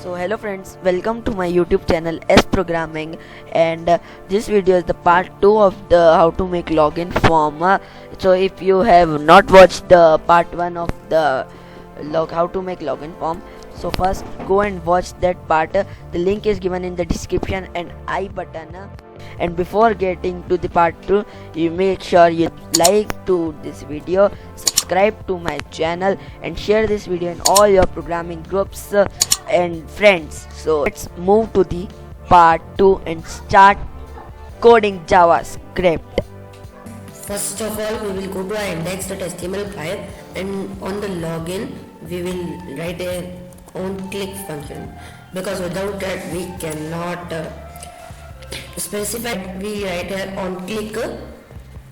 So hello friends, welcome to my YouTube channel S Programming, and this video is the part 2 of the how to make login form. So if you have not watched the part 1 of the how to make login form, so first go and watch that part. The link is given in the description and I button. And before getting to the part 2, you make sure you like to this video, subscribe to my channel and share this video in all your programming groups and friends. So let's move to the part 2 and start coding JavaScript. First of all, we will go to our index.html file, and on the login we will write a onClick function, because without that we cannot specify. We write a onClick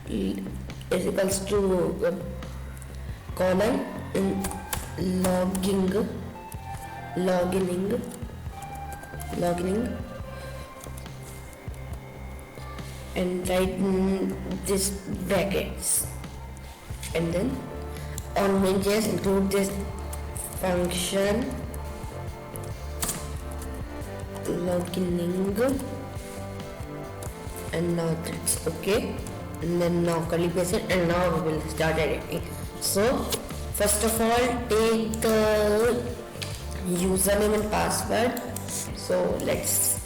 is equals to colon in logging and write this brackets, and then on main.js include this function logging, and now that's okay. And then now curly paste it, and now we will start editing. So first of all, take the username and password. So let's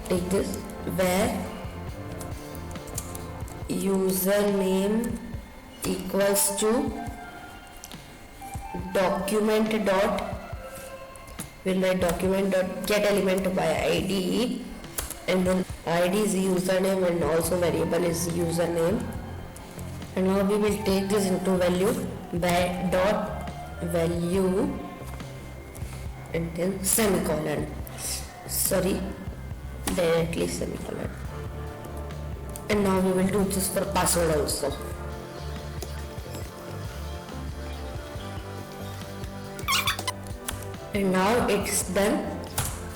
take this, where username equals to document dot, we'll write document dot get element by id, and then id is username and also variable is username. And now we will take this into value by dot value and then semicolon, directly semicolon. And now we will do this for password also. And now it's done.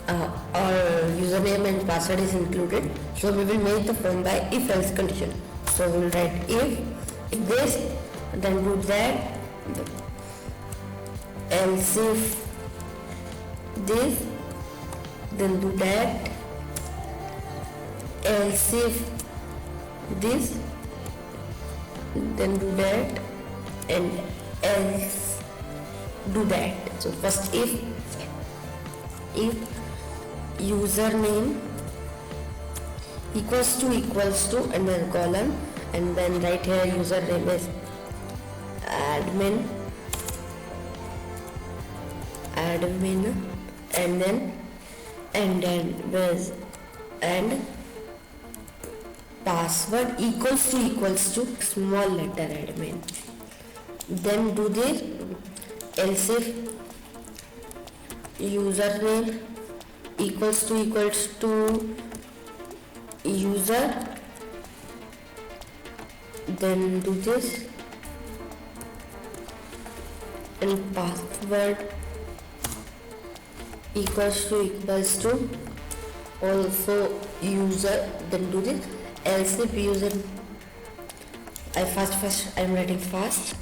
Our username and password is included. So we will make the form by if else condition. So we will write if this, then do that, else if this, then do that, else if this, then do that, and else do that. So first if username equals to and then colon, and then right here username is admin, and then with and password equals to small letter admin. Then do this, else if username equals to user, then do this, and password equals to also user, then do this, else if user, I'm writing fast.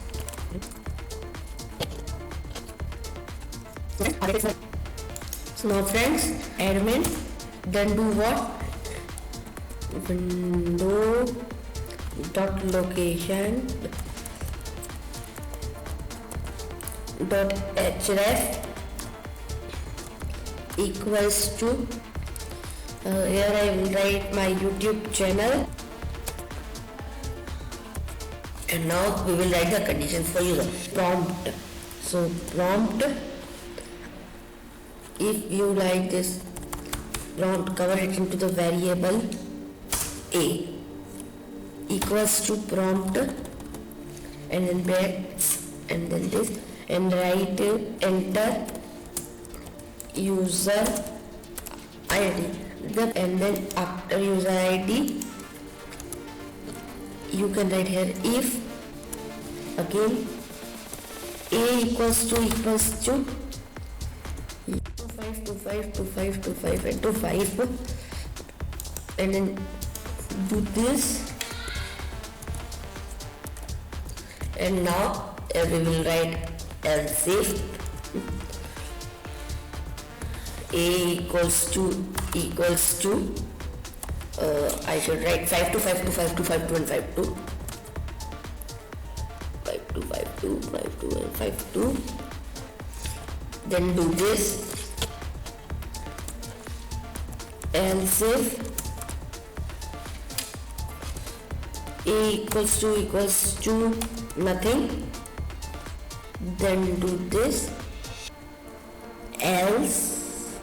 So now friends, admin, then do what? Window dot location dot href equals to here I will write my YouTube channel, and now we will write the conditions for user prompt. So prompt, if you like this prompt, convert it into the variable a equals to prompt, and then brackets, and then this, and write enter user id, and then after user id you can write here if again a equals to 25 and 25, and then do this, and now we will write else if A equals to I should write 5 to 5 to 5 to 5 to and 5 to 5 to 5 to 5 to and 5 to, then do this. Else if A equals to nothing, then do this. Else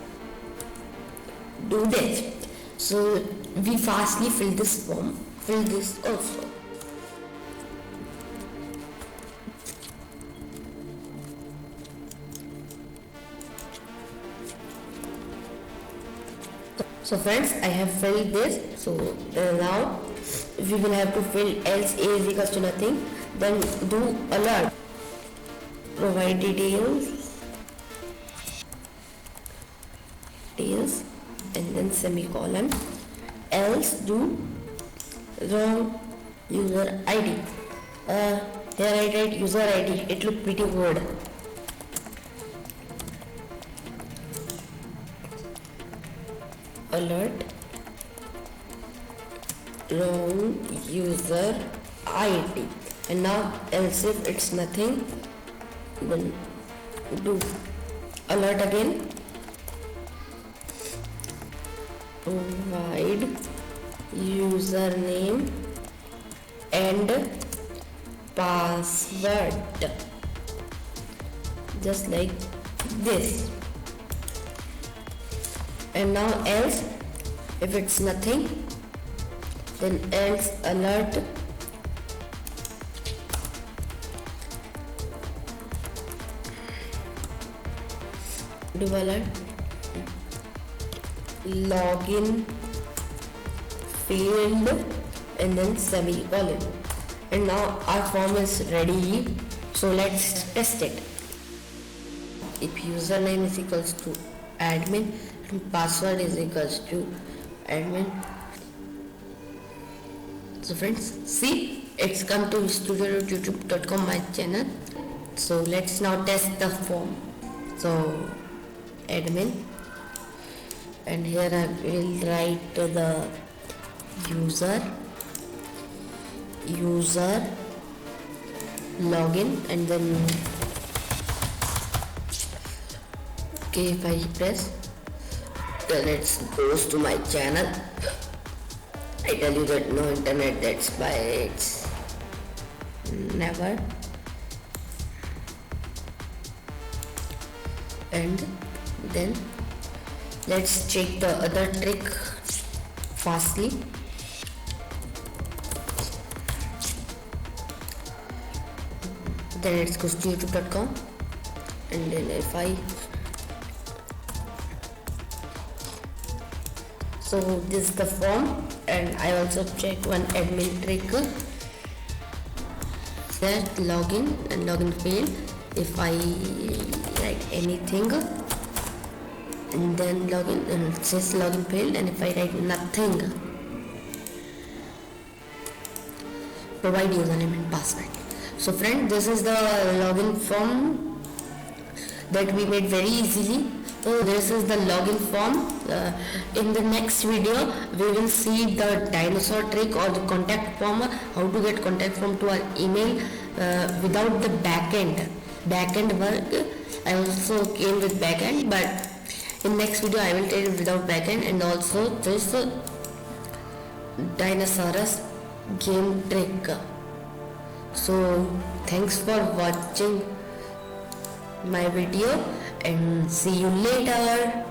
do this. So we fastly fill this form, fill this also. So friends, I have filled this. So now we will have to fill else A is equals to nothing, then do alert, provide details, and then semicolon, else do wrong user ID. Here I write user ID, it looked pretty good. Alert, wrong user ID. And now else if it's nothing, then do alert again, provide username and password, just like this. And now else if it's nothing, then else alert, do alert, login failed, and then semicolon. And now our form is ready, so let's test it. If username is equals to admin and password is equals to admin. So friends, see, it's come to studio.youtube.com, my channel. So let's now test the form. So admin, and here I will write the user login, and then okay, if I press, then it goes to my channel. I tell you that no internet, that's why it's never. And then let's check the other trick fastly. Then let's go to youtube.com, and then if I, so this is the form. And I also check one admin trick, that login and login failed. If I write anything and then login, and it says login failed, and if I write nothing, provide username and password. So friend, this is the login form that we made very easily. So this is the login form. In the next video we will see the dinosaur trick or the contact form, how to get contact form to our email without the backend work. I also came with backend, but in next video I will tell you without backend, and also this dinosaurus game trick. So thanks for watching my video, and see you later.